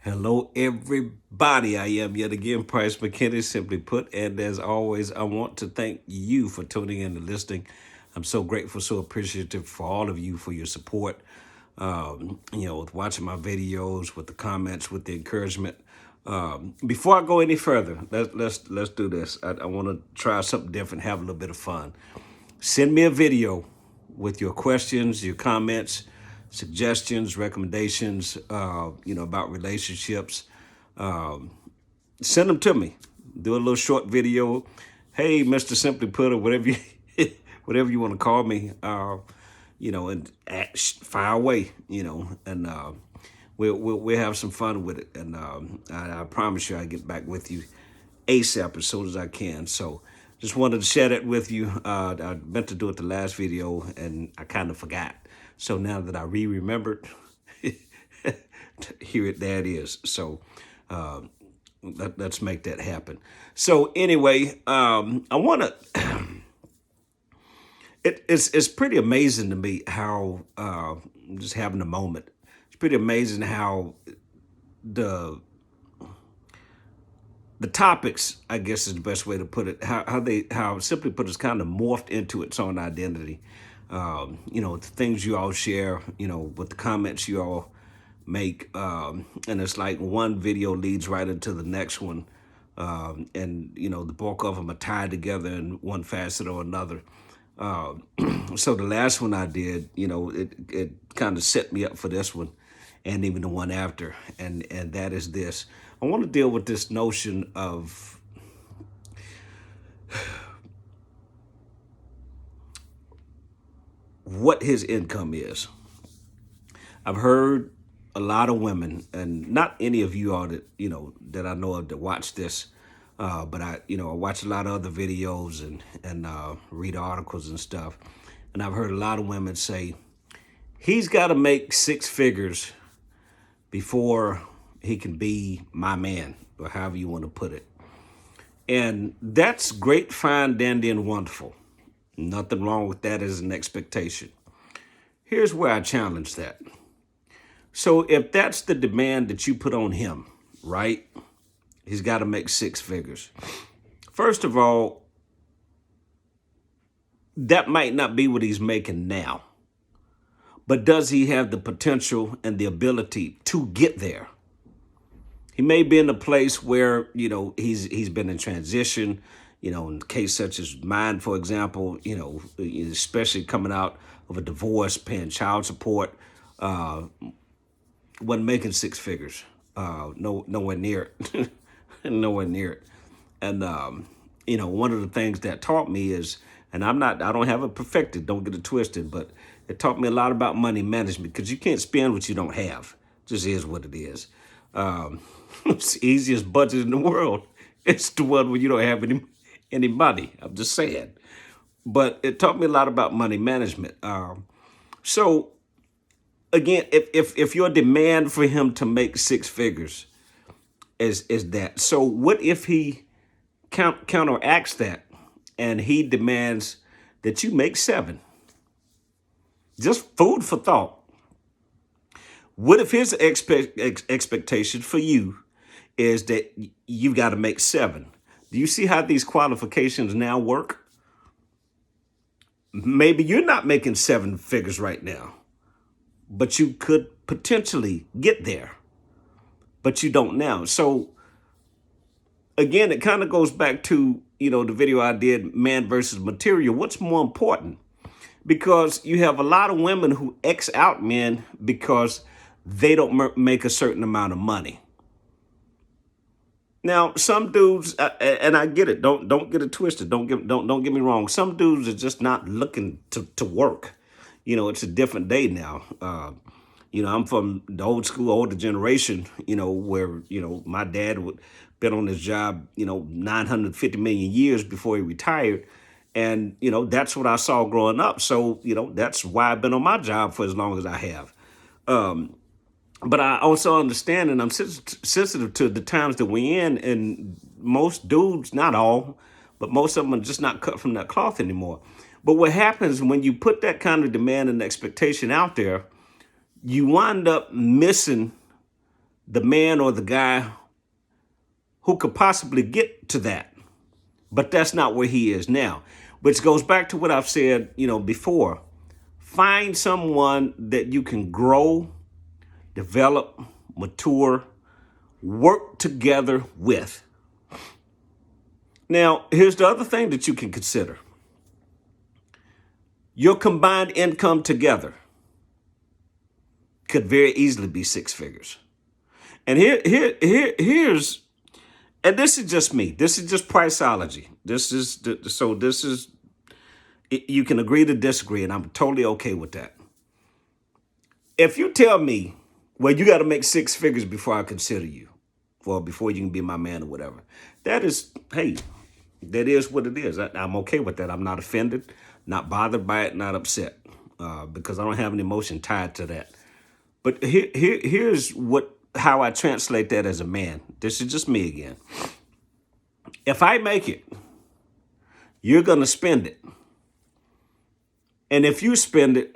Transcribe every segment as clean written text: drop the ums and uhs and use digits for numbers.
Hello, everybody. I am yet again Price McKinney, simply put. And as always, I want to thank you for tuning in and listening. I'm so grateful, so appreciative for all of you for your support. With watching my videos, with the comments, with the encouragement. Before I go any further, let's do this. I want to try something different, have a little bit of fun. Send me a video with your questions, your comments, suggestions, recommendations, about relationships. Send them to me. Do a little short video. Hey, Mr. Simply Put, or whatever you, whatever you want to call me, and fire away, and we'll have some fun with it. And I promise you, I get back with you ASAP as soon as I can. So just wanted to share that with you. I meant to do it the last video and I kind of forgot. So now that I remembered, there it is. So let's make that happen. So anyway, I want to, it's pretty amazing to me how, just having a moment, it's pretty amazing how the topics, I guess is the best way to put it, how Simply Put is kind of morphed into its own identity. The things you all share, with the comments you all make, and it's like one video leads right into the next one, and the bulk of them are tied together in one facet or another. So the last one I did, it kind of set me up for this one, and even the one after, and that is this. I want to deal with this notion of what his income is. I've heard a lot of women, and not any of you all that that I know of that watch this, but I watch a lot of other videos and read articles and stuff, and I've heard a lot of women say he's got to make six figures before he can be my man, or however you want to put it. And that's great, fine, dandy, and wonderful. Nothing wrong with that as an expectation. Here's where I challenge that. So if that's the demand that you put on him, right? He's got to make six figures. First of all, that might not be what he's making now. But does he have the potential and the ability to get there? He may be in a place where, he's been in transition, in a case such as mine, for example, especially coming out of a divorce, paying child support, wasn't making six figures, nowhere near it, nowhere near it. And, one of the things that taught me is, and I don't have it perfected, don't get it twisted, but it taught me a lot about money management, because you can't spend what you don't have. It just is what it is. It's the easiest budget in the world. It's the one where you don't have any money. I'm just saying. But it taught me a lot about money management. So again, if your demand for him to make six figures is that, so what if he counteracts that and he demands that you make seven? Just food for thought. What if his expectation for you is that you've got to make seven? Do you see how these qualifications now work? Maybe you're not making seven figures right now, but you could potentially get there, but you don't now. So again, it kind of goes back to, the video I did, man versus material. What's more important? Because you have a lot of women who X out men because they don't make a certain amount of money. Now, some dudes, and I get it. Don't get it twisted. Don't get me wrong. Some dudes are just not looking to work. It's a different day now. I'm from the old school, older generation. Where my dad would been on his job 950 million years before he retired, and that's what I saw growing up. So that's why I've been on my job for as long as I have. But I also understand, and I'm sensitive to the times that we're in, and most dudes, not all, but most of them are just not cut from that cloth anymore. But what happens when you put that kind of demand and expectation out there, you wind up missing the man or the guy who could possibly get to that. But that's not where he is now, which goes back to what I've said, before. Find someone that you can grow, develop, mature, work together with. Now, here's the other thing that you can consider. Your combined income together could very easily be six figures. And here's, and this is just me. This is just Priceology. You can agree to disagree, and I'm totally okay with that. If you tell me, well, you got to make six figures before I consider you, or before you can be my man or whatever, that is what it is. I'm okay with that. I'm not offended, not bothered by it, not upset, because I don't have an emotion tied to that. But here's how I translate that as a man. This is just me again. If I make it, you're going to spend it. And if you spend it,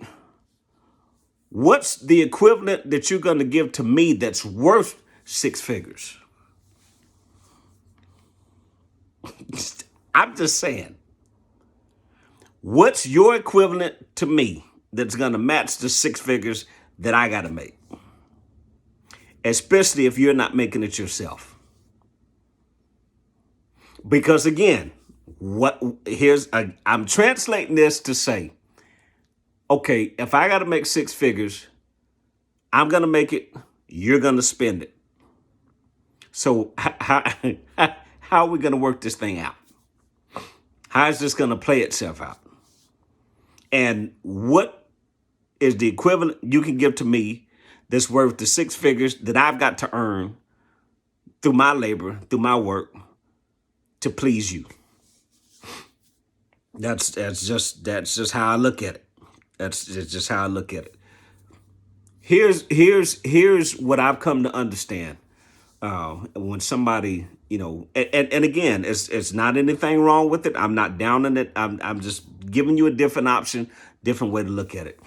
what's the equivalent that you're going to give to me that's worth six figures? I'm just saying. What's your equivalent to me that's going to match the six figures that I got to make? Especially if you're not making it yourself. Because again, I'm translating this to say, okay, if I got to make six figures, I'm going to make it, you're going to spend it. So how are we going to work this thing out? How is this going to play itself out? And what is the equivalent you can give to me that's worth the six figures that I've got to earn through my labor, through my work, to please you? That's just how I look at it. That's just how I look at it. Here's what I've come to understand. When somebody, and again, it's not anything wrong with it. I'm not downing it. I'm just giving you a different option, different way to look at it.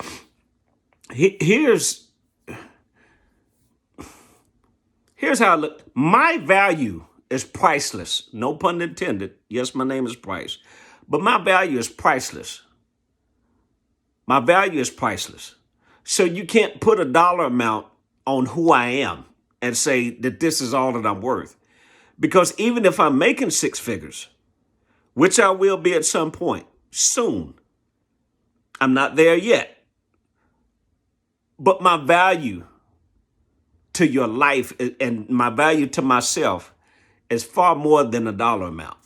Here's how I look. My value is priceless. No pun intended. Yes, my name is Price. But my value is priceless. My value is priceless. So you can't put a dollar amount on who I am and say that this is all that I'm worth. Because even if I'm making six figures, which I will be at some point soon, I'm not there yet. But my value to your life and my value to myself is far more than a dollar amount.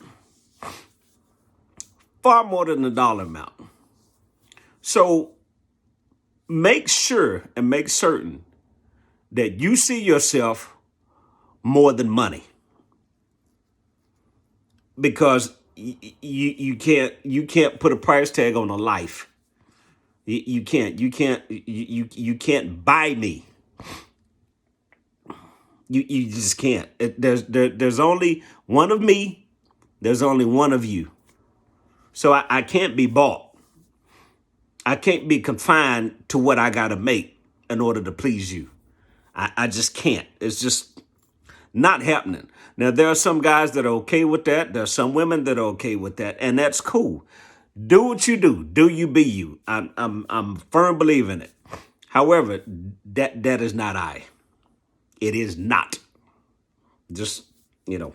Far more than a dollar amount. So make sure and make certain that you see yourself more than money. Because you can't put a price tag on a life. You can't buy me. You just can't. There's only one of me. There's only one of you. So I can't be bought. I can't be confined to what I got to make in order to please you. I just can't. It's just not happening. Now, there are some guys that are okay with that. There are some women that are okay with that. And that's cool. Do what you do. Do you be you. I'm firm believer in it. However, that is not I. It is not. Just, my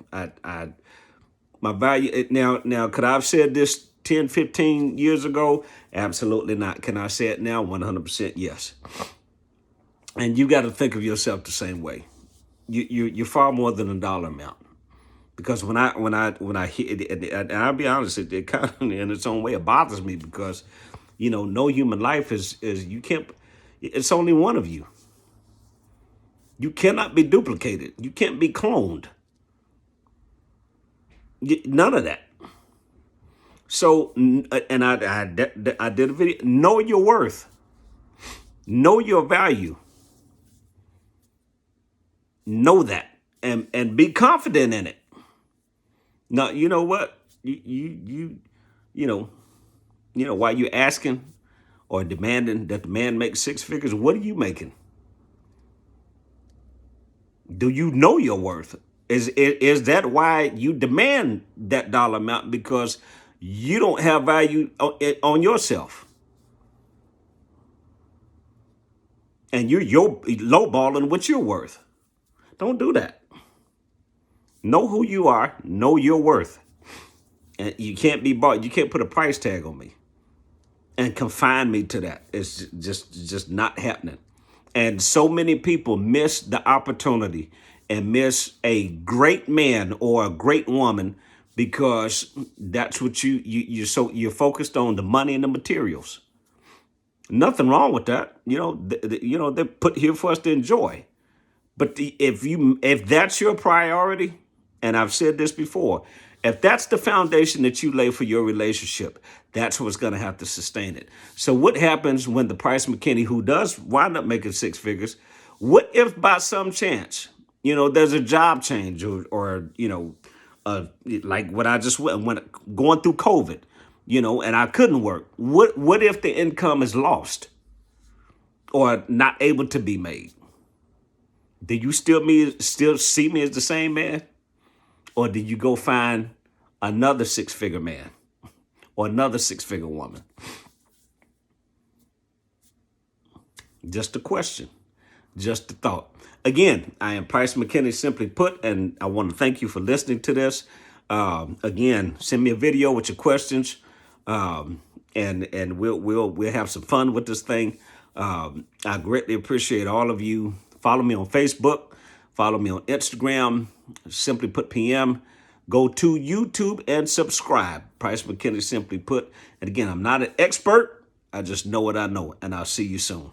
value. Now, could I have said this 10, 15 years ago? Absolutely not. Can I say it now? 100% yes. And you got to think of yourself the same way. You're far more than a dollar amount. Because when I hear it, and I'll be honest, it kind of in its own way, it bothers me because, no human life is you can't. It's only one of you. You cannot be duplicated. You can't be cloned. None of that. So, and I did a video. Know your worth. Know your value. Know that, and be confident in it. Now, you know what? While you're asking or demanding that the man make six figures, what are you making? Do you know your worth? Is that why you demand that dollar amount? Because you don't have value on yourself, and you're lowballing what you're worth. Don't do that. Know who you are. Know your worth. And you can't be bought. You can't put a price tag on me and confine me to that. It's just not happening. And so many people miss the opportunity and miss a great man or a great woman because that's what you're focused on, the money and the materials. Nothing wrong with that. They're put here for us to enjoy. But if that's your priority, and I've said this before, if that's the foundation that you lay for your relationship, that's what's going to have to sustain it. So what happens when the Price McKinney, who does wind up making six figures, what if by some chance, there's a job change or like what I just went going through COVID, and I couldn't work. What if the income is lost or not able to be made? Do you still see me as the same man? Or did you go find another six-figure man or another six-figure woman? Just a question, just a thought. Again, I am Price McKinney, simply put, and I want to thank you for listening to this. Again, send me a video with your questions, and we'll have some fun with this thing. I greatly appreciate all of you. Follow me on Facebook. Follow me on Instagram. Simply Put PM. Go to YouTube and subscribe. Price McKinney, Simply Put. And again, I'm not an expert. I just know what I know. And I'll see you soon.